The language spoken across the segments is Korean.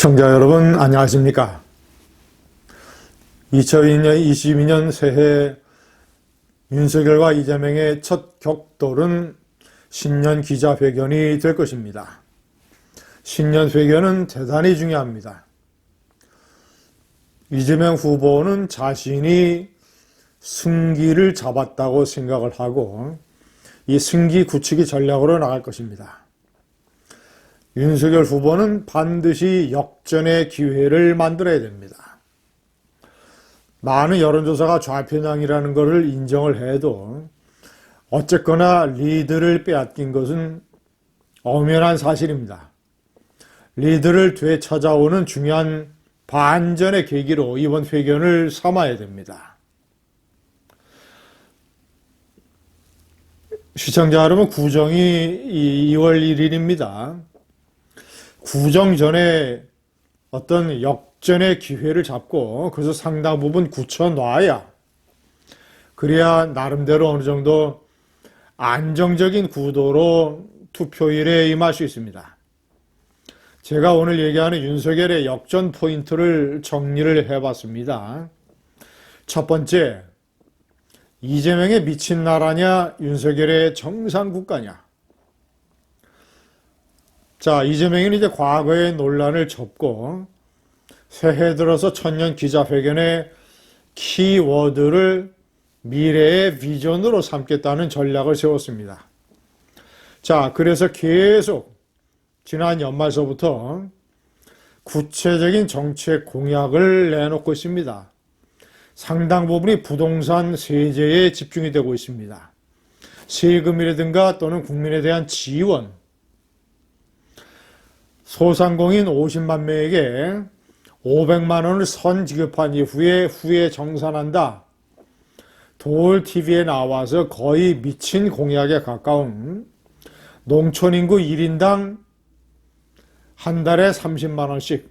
시청자 여러분 안녕하십니까? 2022년 새해 윤석열과 이재명의 첫 격돌은 신년 기자회견이 될 것입니다. 신년 회견은 대단히 중요합니다. 이재명 후보는 자신이 승기를 잡았다고 생각을 하고 이 승기 굳히기 전략으로 나갈 것입니다. 윤석열 후보는 반드시 역전의 기회를 만들어야 됩니다. 많은 여론조사가 좌편향이라는 것을 인정을 해도 어쨌거나 리드를 빼앗긴 것은 엄연한 사실입니다. 리드를 되찾아오는 중요한 반전의 계기로 이번 회견을 삼아야 됩니다. 시청자 여러분, 구정이 2월 1일입니다. 구정 전에 어떤 역전의 기회를 잡고 그래서 상당 부분 굳혀놔야 그래야 나름대로 어느 정도 안정적인 구도로 투표일에 임할 수 있습니다. 제가 오늘 얘기하는 윤석열의 역전 포인트를 정리를 해봤습니다. 첫 번째, 이재명의 미친 나라냐, 윤석열의 정상 국가냐. 자, 이재명은 이제 과거의 논란을 접고 새해 들어서 천년 기자회견의 키워드를 미래의 비전으로 삼겠다는 전략을 세웠습니다. 자, 그래서 계속 지난 연말서부터 구체적인 정책 공약을 내놓고 있습니다. 상당 부분이 부동산 세제에 집중이 되고 있습니다. 세금이라든가 또는 국민에 대한 지원, 소상공인 50만 명에게 500만 원을 선 지급한 이후에 후에 정산한다. 도올TV에 나와서 거의 미친 공약에 가까운 농촌 인구 1인당 한 달에 30만 원씩.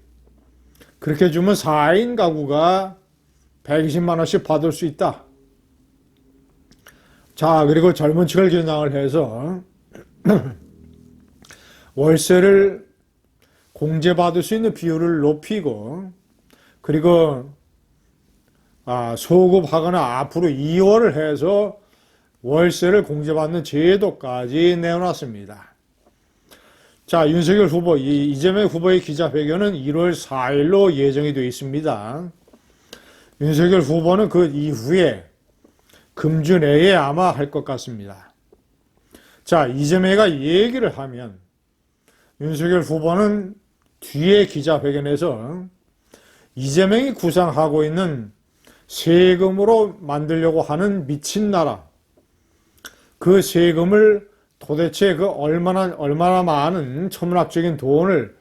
그렇게 주면 4인 가구가 120만 원씩 받을 수 있다. 자, 그리고 젊은 층을 겨냥을 해서 월세를 공제받을 수 있는 비율을 높이고 그리고 소급하거나 앞으로 2월을 해서 월세를 공제받는 제도까지 내어놨습니다. 자, 윤석열 후보, 이재명 후보의 기자회견은 1월 4일로 예정이 되어 있습니다. 윤석열 후보는 그 이후에 금주 내에 아마 할 것 같습니다. 자, 이재명이가 얘기를 하면 윤석열 후보는 뒤에 기자회견에서 이재명이 구상하고 있는 세금으로 만들려고 하는 미친 나라, 그 세금을 도대체 그 얼마나 많은 천문학적인 돈을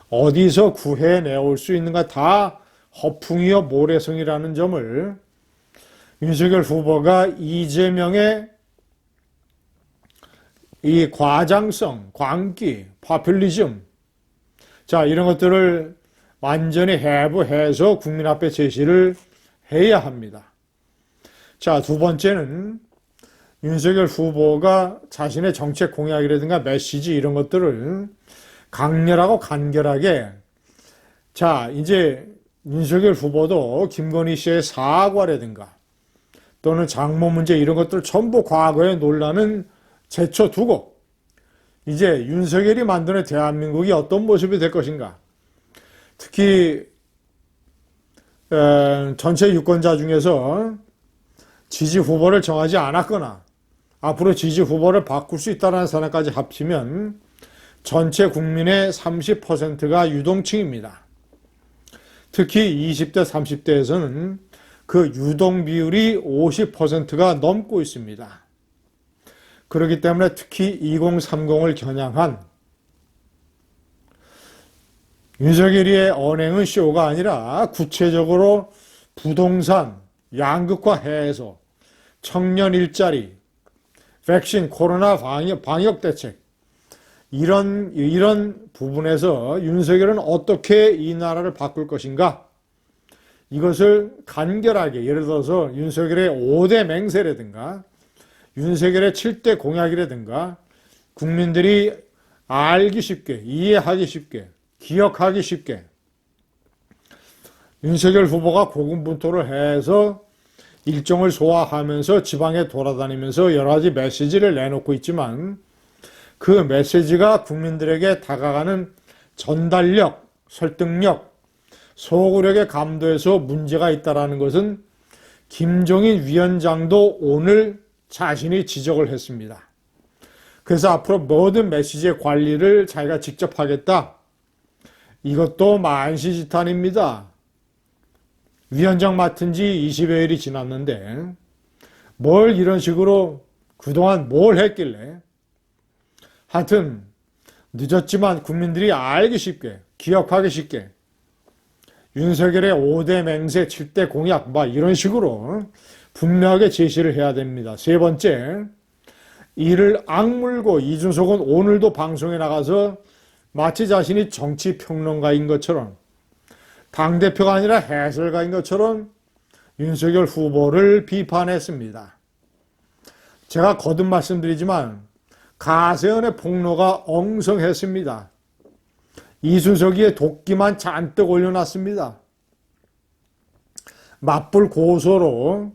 어디서 구해내올 수 있는가, 다 허풍이요 모래성이라는 점을 윤석열 후보가 이재명의 이 과장성, 광기, 파퓰리즘, 자, 이런 것들을 완전히 해부해서 국민 앞에 제시를 해야 합니다. 자, 두 번째는 윤석열 후보가 자신의 정책 공약이라든가 메시지 이런 것들을 강렬하고 간결하게, 자, 이제 윤석열 후보도 김건희 씨의 사과라든가 또는 장모 문제 이런 것들 전부 과거의 논란은 제쳐두고 이제 윤석열이 만드는 대한민국이 어떤 모습이 될 것인가. 특히 전체 유권자 중에서 지지 후보를 정하지 않았거나 앞으로 지지 후보를 바꿀 수 있다는 사람까지 합치면 전체 국민의 30%가 유동층입니다. 특히 20대, 30대에서는 그 유동 비율이 50%가 넘고 있습니다. 그렇기 때문에 특히 2030을 겨냥한 윤석열이의 언행은 쇼가 아니라 구체적으로 부동산 양극화해서 청년 일자리, 백신, 코로나 방역 대책 이런 부분에서 윤석열은 어떻게 이 나라를 바꿀 것인가, 이것을 간결하게, 예를 들어서 윤석열의 5대 맹세라든가 윤석열의 7대 공약이라든가 국민들이 알기 쉽게, 이해하기 쉽게, 기억하기 쉽게 윤석열 후보가 고군분투를 해서 일정을 소화하면서 지방에 돌아다니면서 여러 가지 메시지를 내놓고 있지만 그 메시지가 국민들에게 다가가는 전달력, 설득력, 소구력의 감도에서 문제가 있다는 것은 김종인 위원장도 오늘 자신이 지적을 했습니다. 그래서 앞으로 모든 메시지의 관리를 자기가 직접 하겠다. 이것도 만시지탄입니다. 위원장 맡은 지 20여일이 지났는데 뭘 이런 식으로 그동안 뭘 했길래 하여튼 늦었지만 국민들이 알기 쉽게 기억하기 쉽게 윤석열의 5대 맹세 7대 공약 막 이런 식으로 분명하게 제시를 해야 됩니다. 세 번째, 이를 악물고 이준석은 오늘도 방송에 나가서 마치 자신이 정치평론가인 것처럼 당대표가 아니라 해설가인 것처럼 윤석열 후보를 비판했습니다. 제가 거듭 말씀드리지만 가세연의 폭로가 엉성했습니다. 이준석이의 도끼만 잔뜩 올려놨습니다. 맞불 고소로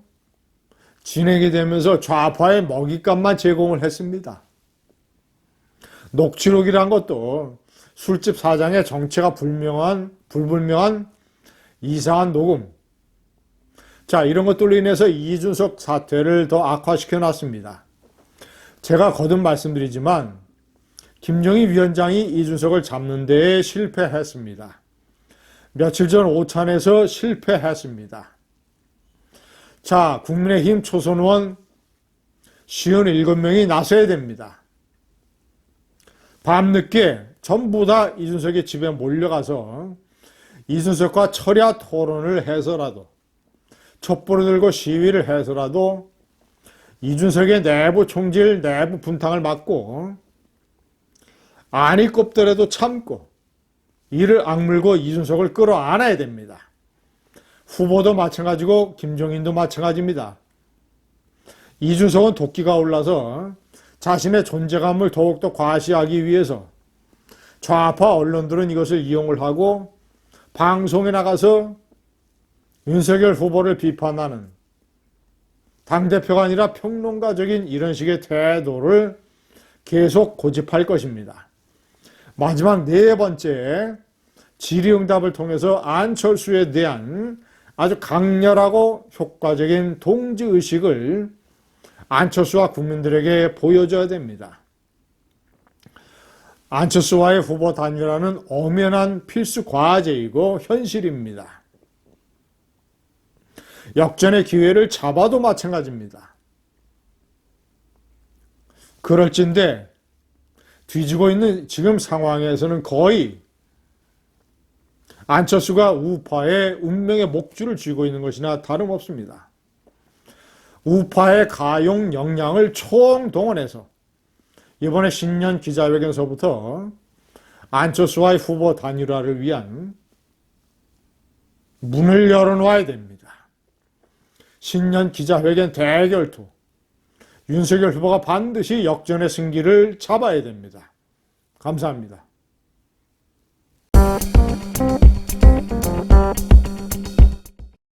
진행이 되면서 좌파의 먹잇감만 제공을 했습니다. 녹취록이란 것도 술집 사장의 정체가 불분명한 이상한 녹음. 자, 이런 것들로 인해서 이준석 사태를 더 악화시켜 놨습니다. 제가 거듭 말씀드리지만 김종인 위원장이 이준석을 잡는 데에 실패했습니다. 며칠 전 오찬에서 실패했습니다. 자, 국민의힘 초선 의원 57명이 나서야 됩니다. 밤늦게 전부 다 이준석의 집에 몰려가서 이준석과 철야 토론을 해서라도 촛불을 들고 시위를 해서라도 이준석의 내부 총질, 내부 분탕을 막고 안이 꼽더라도 참고 이를 악물고 이준석을 끌어안아야 됩니다. 후보도 마찬가지고 김종인도 마찬가지입니다. 이준석은 도끼가 올라서 자신의 존재감을 더욱더 과시하기 위해서 좌파 언론들은 이것을 이용을 하고 방송에 나가서 윤석열 후보를 비판하는 당대표가 아니라 평론가적인 이런 식의 태도를 계속 고집할 것입니다. 마지막 네 번째, 질의응답을 통해서 안철수에 대한 아주 강렬하고 효과적인 동지의식을 안철수와 국민들에게 보여줘야 됩니다. 안철수와의 후보 단일화는 엄연한 필수 과제이고 현실입니다. 역전의 기회를 잡아도 마찬가지입니다. 그럴진데 뒤지고 있는 지금 상황에서는 거의 안철수가 우파의 운명의 목줄을 쥐고 있는 것이나 다름없습니다. 우파의 가용 역량을 총동원해서 이번에 신년 기자회견서부터 안철수와의 후보 단일화를 위한 문을 열어놓아야 됩니다. 신년 기자회견 대결투. 윤석열 후보가 반드시 역전의 승기를 잡아야 됩니다. 감사합니다.